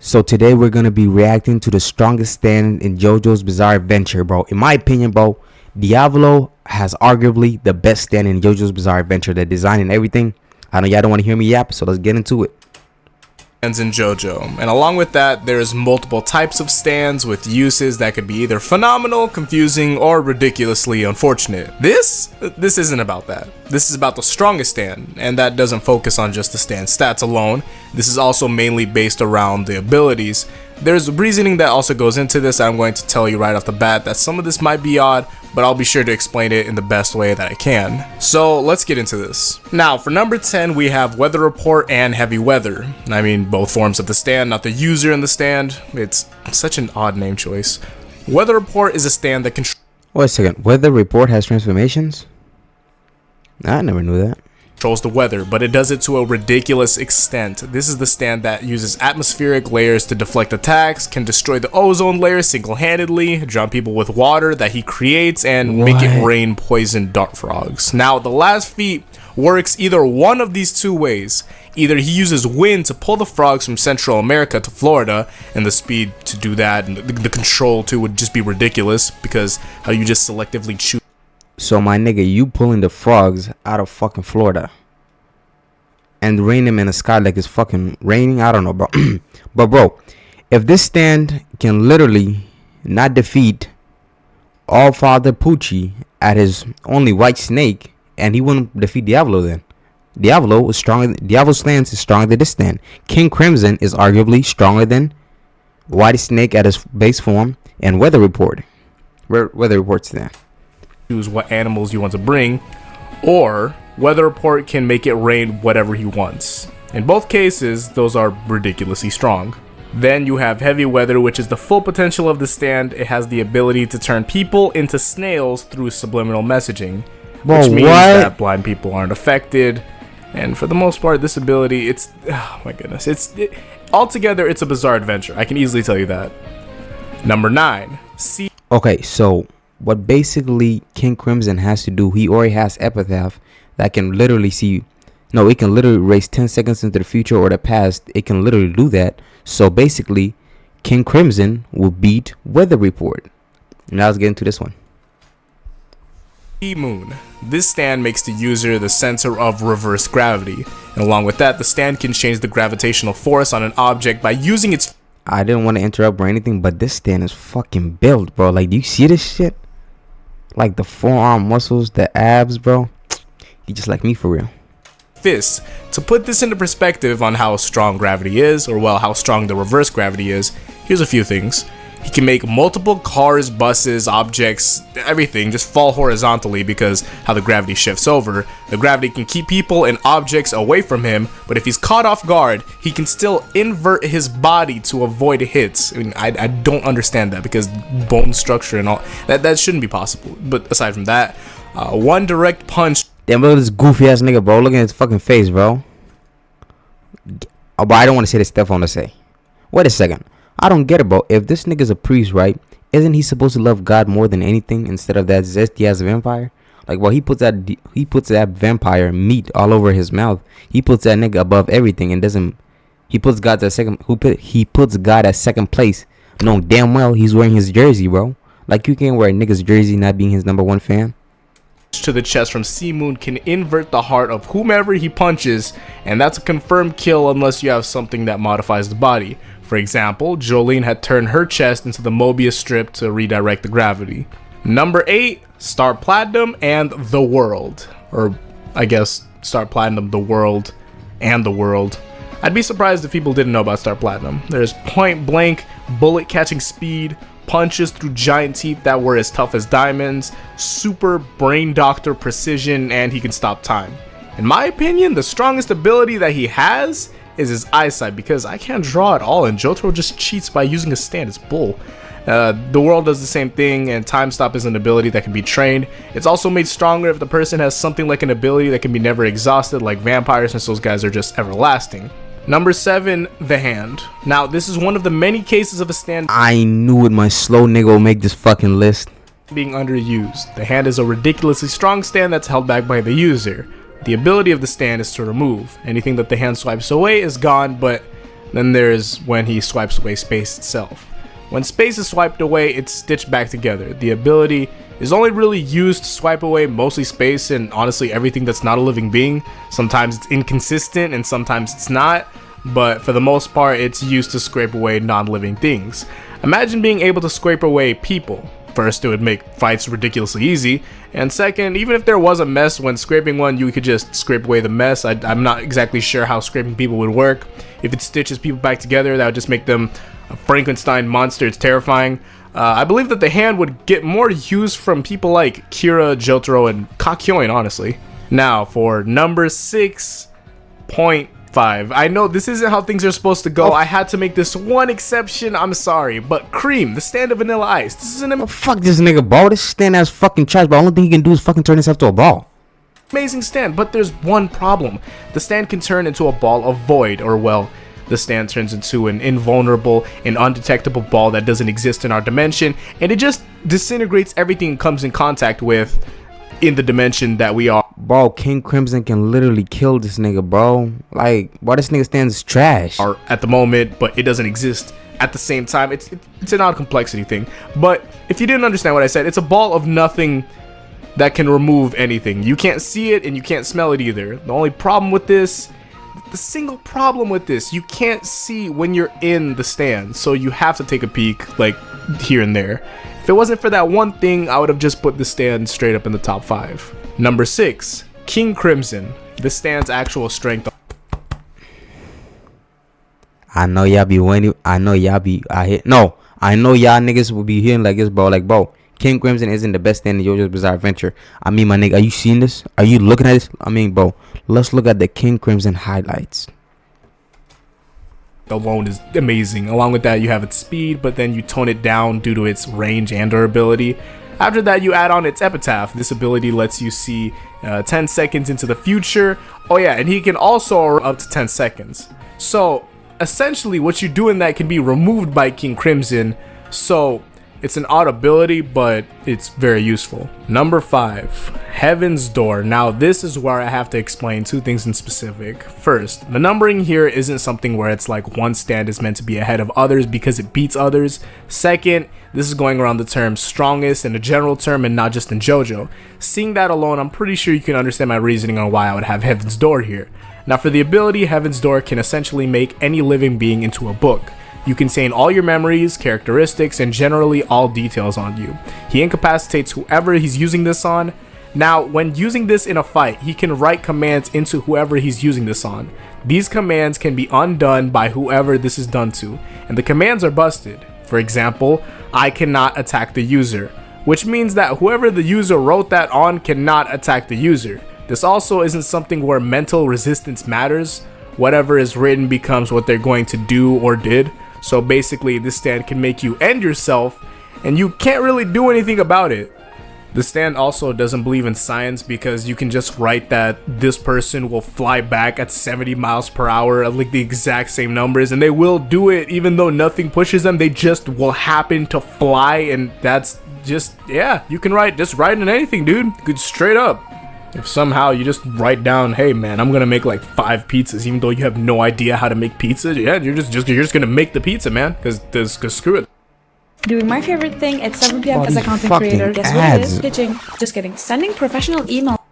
So today we're gonna be reacting to the strongest stand in JoJo's Bizarre Adventure, bro. In my opinion, bro, Diavolo has arguably the best stand in JoJo's Bizarre Adventure. The design and everything. I know y'all don't want to hear me yap, so let's get into it. Stands in JoJo, and along with that, there's multiple types of stands with uses that could be either phenomenal, confusing, or ridiculously unfortunate. This isn't about that. This is about the strongest stand, and that doesn't focus on just the stand stats alone. This is also mainly based around the abilities. There's reasoning that also goes into this. I'm going to tell you right off the bat that some of this might be odd, but I'll be sure to explain it in the best way that I can. So let's get into this. Now for number 10, we have Weather Report and Heavy Weather. I mean, both forms of the stand, not the user in the stand. It's such an odd name choice. Weather Report is a stand that Wait a second. Weather Report has transformations? I never knew that. controls the weather, but it does it to a ridiculous extent. This is the stand that uses atmospheric layers to deflect attacks, can destroy the ozone layer single-handedly, drown people with water that he creates, and make it rain poison dart frogs. Now, the last feat works either one of these two ways. Either he uses wind to pull the frogs from Central America to Florida, and the speed to do that, and the control too would just be ridiculous, because how you just selectively choose. So my nigga, you pulling the frogs out of fucking Florida and rain them in the sky like it's fucking raining? I don't know, bro. But bro, if this stand can literally not defeat All Father Poochie at his only white snake, and he wouldn't defeat Diavolo, then Diavolo is stronger. Diavolo's stance is stronger than this stand. King Crimson is arguably stronger than White Snake at his base form, and Weather Report. Weather Report's there. Choose what animals you want to bring, or Weather Report can make it rain whatever he wants. In both cases, those are ridiculously strong. Then you have Heavy Weather, which is the full potential of the stand. It has the ability to turn people into snails through subliminal messaging, which means that blind people aren't affected. And for the most part, this ability, oh my goodness, altogether it's a bizarre adventure. I can easily tell you that. Number 9, Okay, so what basically King Crimson has to do, he already has Epitaph that can literally it can literally race 10 seconds into the future or the past. It can literally do that. So basically, King Crimson will beat Weather Report. Now let's get into this one. Moon. This stand makes the user the center of reverse gravity. And along with that, the stand can change the gravitational force on an object by using its... I didn't want to interrupt or anything, but this stand is fucking built, bro. Like, do you see this shit? Like the forearm muscles, the abs, bro. You just like me for real. Fist. To put this into perspective on how strong gravity is, or well, how strong the reverse gravity is, here's a few things. He can make multiple cars, buses, objects, everything just fall horizontally because how the gravity shifts over. The gravity can keep people and objects away from him, but if he's caught off guard, he can still invert his body to avoid hits. I mean, I don't understand that, because bone structure and all that shouldn't be possible. But aside from that, one direct punch. Damn, look at this goofy ass nigga, bro. Look at his fucking face, bro. Oh, but I don't want to say this stuff I want to say. Wait a second. I don't get it, bro. If this nigga's a priest, right, isn't he supposed to love God more than anything instead of that zesty ass vampire? Like, well, he puts that vampire meat all over his mouth. He puts that nigga above everything and doesn't. He puts God at second. He puts God at second place, knowing damn well he's wearing his jersey, bro. Like, you can't wear a nigga's jersey not being his #1 fan. To the chest from Moon can invert the heart of whomever he punches, and that's a confirmed kill unless you have something that modifies the body. For example, Jolene had turned her chest into the Mobius strip to redirect the gravity. Number 8, Star Platinum and the World. Or, I guess, Star Platinum, the World, and the World. I'd be surprised if people didn't know about Star Platinum. There's point blank, bullet catching speed, punches through giant teeth that were as tough as diamonds, super brain doctor precision, and he can stop time. In my opinion, the strongest ability that he has is his eyesight, because I can't draw at all, and Jotaro just cheats by using a stand. It's bull. The World does the same thing, and Time Stop is an ability that can be trained. It's also made stronger if the person has something like an ability that can be never exhausted, like vampires, since those guys are just everlasting. Number 7, the Hand. Now, this is one of the many cases of a stand I knew it, my slow nigga will make this fucking list. Being underused. The Hand is a ridiculously strong stand that's held back by the user. The ability of the stand is to remove. Anything that the hand swipes away is gone, but Then there's when he swipes away space itself. When space is swiped away, it's stitched back together. The ability is only really used to swipe away mostly space and honestly everything that's not a living being. Sometimes it's inconsistent and sometimes it's not, but for the most part it's used to scrape away non-living things. Imagine being able to scrape away people. First, it would make fights ridiculously easy, and second, even if there was a mess when scraping one, you could just scrape away the mess. I'm not exactly sure how scraping people would work. If it stitches people back together, that would just make them a Frankenstein monster. It's terrifying. I believe that the hand would get more use from people like Kira, Jotaro, and Kakyoin, honestly. Now, for number 6.5. I know this isn't how things are supposed to go. I had to make this one exception. I'm sorry. But Cream, the stand of Vanilla Ice. This is an Fuck this nigga, bro. This stand has fucking trash, but the only thing he can do is fucking turn himself to a ball. amazing stand. But there's one problem. The stand can turn into a ball of void, or well, the stand turns into an invulnerable and undetectable ball that doesn't exist in our dimension, and it just disintegrates everything it comes in contact with in the dimension that we are. Bro, King Crimson can literally kill this nigga, bro. Like, why this nigga stands trash? Are at the moment, but it doesn't exist at the same time. It's an odd complexity thing. But if you didn't understand what I said, it's a ball of nothing that can remove anything. You can't see it and you can't smell it either. The only problem with this, the single problem with this, you can't see when you're in the stand, so you have to take a peek like here and there. If it wasn't for that one thing, I would have just put the stand straight up in the top 5. Number 6, King Crimson. The stand's actual strength. I know y'all be winning. I know y'all niggas will be hearing like this, bro. Like, bro, King Crimson isn't the best stand in JoJo's Bizarre Adventure. I mean, my nigga, are you seeing this? Are you looking at this? I mean, bro, let's look at the King Crimson highlights. Alone is amazing. Along with that, you have its speed, but then you tone it down due to its range and durability. After that, you add on its epitaph. This ability lets you see 10 seconds into the future. Oh yeah, and he can also up to 10 seconds. So essentially what you do in that can be removed by King Crimson. So it's an odd ability, but it's very useful. Number 5, Heaven's Door. Now this is where I have to explain 2 things in specific. First, the numbering here isn't something where it's like one stand is meant to be ahead of others because it beats others. Second, this is going around the term strongest in a general term and not just in JoJo. Seeing that alone, I'm pretty sure you can understand my reasoning on why I would have Heaven's Door here. Now for the ability, Heaven's Door can essentially make any living being into a book. You contain all your memories, characteristics, and generally all details on you. He incapacitates whoever he's using this on. Now, when using this in a fight, he can write commands into whoever he's using this on. These commands can be undone by whoever this is done to, and the commands are busted. For example, I cannot attack the user, which means that whoever the user wrote that on cannot attack the user. This also isn't something where mental resistance matters. Whatever is written becomes what they're going to do or did. So basically, this stand can make you end yourself, and you can't really do anything about it. The stand also doesn't believe in science because you can just write that this person will fly back at 70 miles per hour at like the exact same numbers, and they will do it even though nothing pushes them. They just will happen to fly, and that's just, yeah, you can just write in anything, dude. Good, straight up. If somehow you just write down, hey man, I'm gonna make like 5 pizzas, even though you have no idea how to make pizza, yeah, you're just gonna make the pizza, man, because screw it. Doing my favorite thing at 7 p.m. as a content fucking creator. Guess what it is? Pitching. Just kidding. Sending professional email.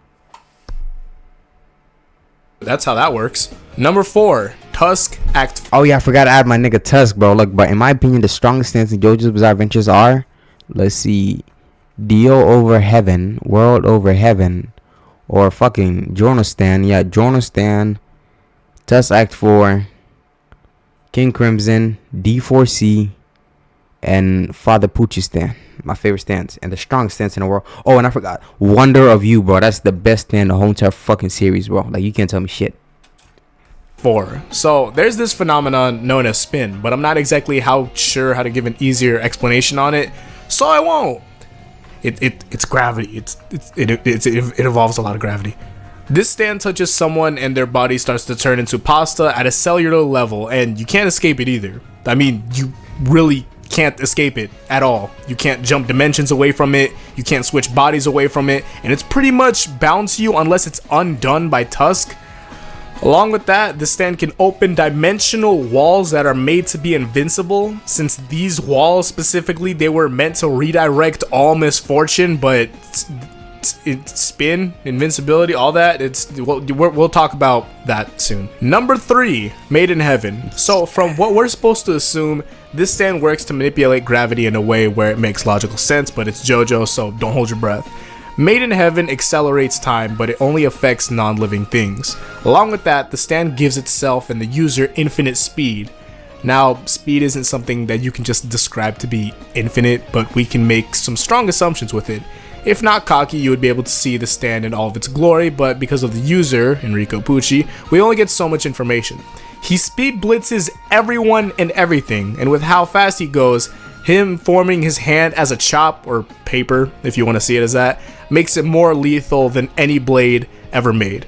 That's how that works. Number 4, Tusk Act. Oh yeah, I forgot to add my nigga Tusk, bro. Look, but in my opinion, the strongest stands in JoJo's Bizarre Adventures are, let's see, Dio over Heaven, World over Heaven, or fucking Journal Stand. Yeah, Journal Stand, Tusk Act 4, King Crimson, D4C, and Father Poochie stand. My favorite stands and the strongest stands in the world. Oh, and I forgot Wonder of You, bro. That's the best stand in the whole entire fucking series, bro. Like, you can't tell me shit. 4. So there's this phenomenon known as spin, but I'm not exactly sure how to give an easier explanation on it, so I won't. It's gravity. It involves a lot of gravity. This stand touches someone and their body starts to turn into pasta at a cellular level, and you can't escape it either. I mean, you really can't escape it at all. You can't jump dimensions away from it. You can't switch bodies away from it, and it's pretty much bound to you unless it's undone by Tusk. Along with that, the stand can open dimensional walls that are made to be invincible. Since these walls specifically, they were meant to redirect all misfortune, but it's spin, invincibility, all that. We'll talk about that soon. Number 3, Made in Heaven. So from what we're supposed to assume, this stand works to manipulate gravity in a way where it makes logical sense, but it's JoJo, so don't hold your breath. Made in Heaven accelerates time, but it only affects non-living things. Along with that, the stand gives itself and the user infinite speed. Now, speed isn't something that you can just describe to be infinite, but we can make some strong assumptions with it. If not cocky, you would be able to see the stand in all of its glory, but because of the user, Enrico Pucci, we only get so much information. He speed blitzes everyone and everything, and with how fast he goes, him forming his hand as a chop, or paper if you want to see it as that, makes it more lethal than any blade ever made.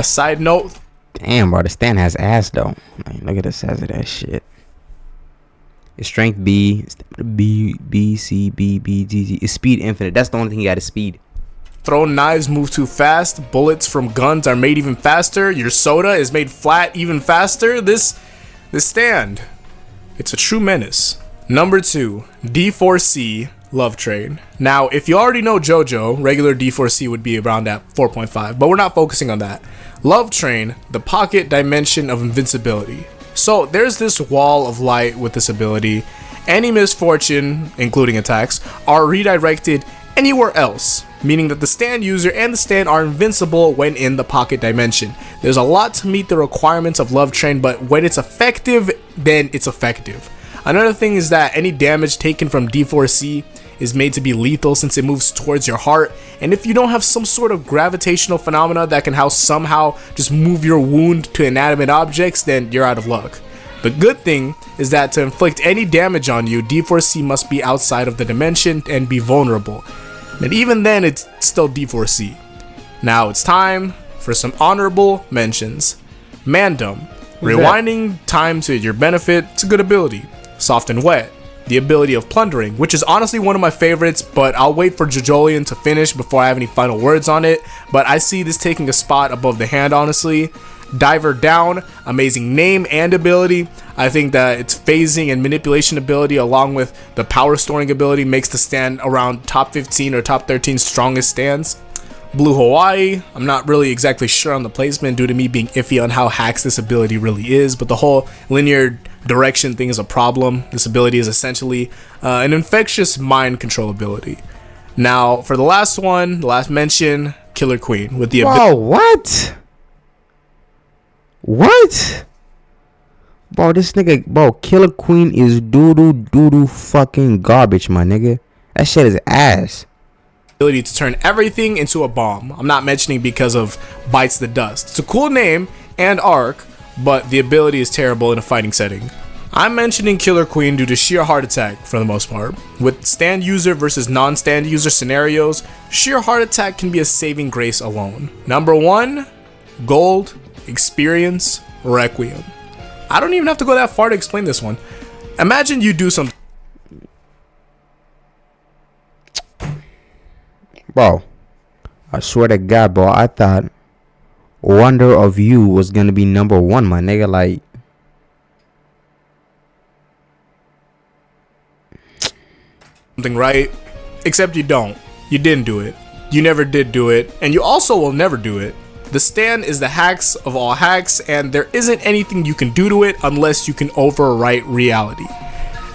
Side note. Damn, bro, the stand has ass though. Like, look at the size of that shit. It's strength B, B, C, B, D, D. It's speed infinite. That's the only thing you got is speed. Thrown knives move too fast. Bullets from guns are made even faster. Your soda is made flat even faster. This stand, it's a true menace. Number 2, D4C Love Train. Now, if you already know JoJo, regular D4C would be around at 4.5, but we're not focusing on that. Love Train, the pocket dimension of invincibility. So there's this wall of light with this ability. Any misfortune, including attacks, are redirected anywhere else, meaning that the stand user and the stand are invincible when in the pocket dimension. There's a lot to meet the requirements of Love Train, but when it's effective, then it's effective. Another thing is that any damage taken from D4C is made to be lethal since it moves towards your heart, and if you don't have some sort of gravitational phenomena that can somehow just move your wound to inanimate objects, then you're out of luck. The good thing is that to inflict any damage on you, D4C must be outside of the dimension and be vulnerable, and even then it's still D4C. Now it's time for some honorable mentions. Mandem, rewinding time to your benefit, it's a good ability. Soft and Wet, the ability of plundering, which is honestly one of my favorites, but I'll wait for Jojolian to finish before I have any final words on it, but I see this taking a spot above the hand, honestly. Diver Down, amazing name and ability. I think that its phasing and manipulation ability along with the power storing ability makes the stand around top 15 or top 13 strongest stands. Blue Hawaii, I'm not really exactly sure on the placement due to me being iffy on how hacks this ability really is, but the whole linear direction thing is a problem. This ability is essentially an infectious mind control ability. Now, for the last one, the last mention, Killer Queen with the ability. Whoa, what? What? Bro, this nigga, bro, Killer Queen is doo-doo fucking garbage, my nigga. That shit is ass. Ability to turn everything into a bomb. I'm not mentioning because of Bites the Dust. It's a cool name and arc, but the ability is terrible in a fighting setting. I'm mentioning Killer Queen due to sheer heart attack for the most part. With stand user versus non-stand user scenarios, sheer heart attack can be a saving grace alone. Number 1, Gold, Experience, Requiem. I don't even have to go that far to explain this one. Imagine you do something. Bro, I swear to God, bro, I thought Wonder of You was gonna be number 1, my nigga. Like, something right, except you don't. You didn't do it. You never did do it, and you also will never do it. The stand is the hacks of all hacks, and there isn't anything you can do to it unless you can overwrite reality.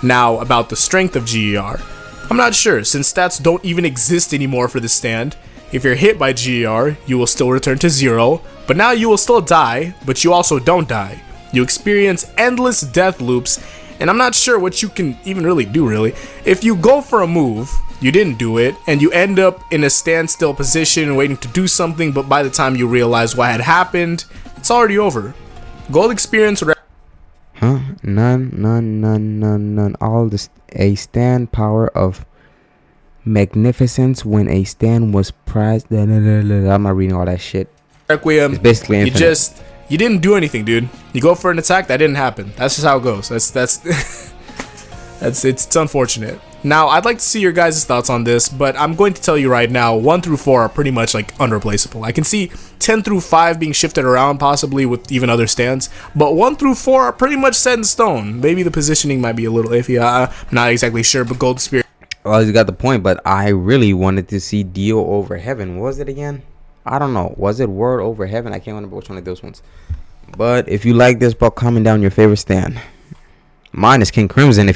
Now, about the strength of GER. I'm not sure, since stats don't even exist anymore for the stand. If you're hit by GER, you will still return to 0, but now you will still die, but you also don't die. You experience endless death loops, and I'm not sure what you can even really do, really. If you go for a move, you didn't do it, and you end up in a standstill position waiting to do something, but by the time you realize what had happened, it's already over. Gold experience. huh? None. All this a stand power of magnificence when a stand was prized. I'm not reading all that shit. Requiem. It's basically infinite. You didn't do anything, dude. You go for an attack, that didn't happen. That's just how it goes. That's it's unfortunate. Now, I'd like to see your guys' thoughts on this, but I'm going to tell you right now, 1 through 4 are pretty much like unreplaceable. I can see 10 through 5 being shifted around, possibly with even other stands, but 1 through 4 are pretty much set in stone. Maybe the positioning might be a little iffy. I'm not exactly sure, but Golden Spirit. Well, you got the point, but I really wanted to see Dio over Heaven. What was it again? I don't know. Was it Word over Heaven? I can't remember which one of those ones. But if you like this, bro, comment down your favorite stand. Mine is King Crimson. If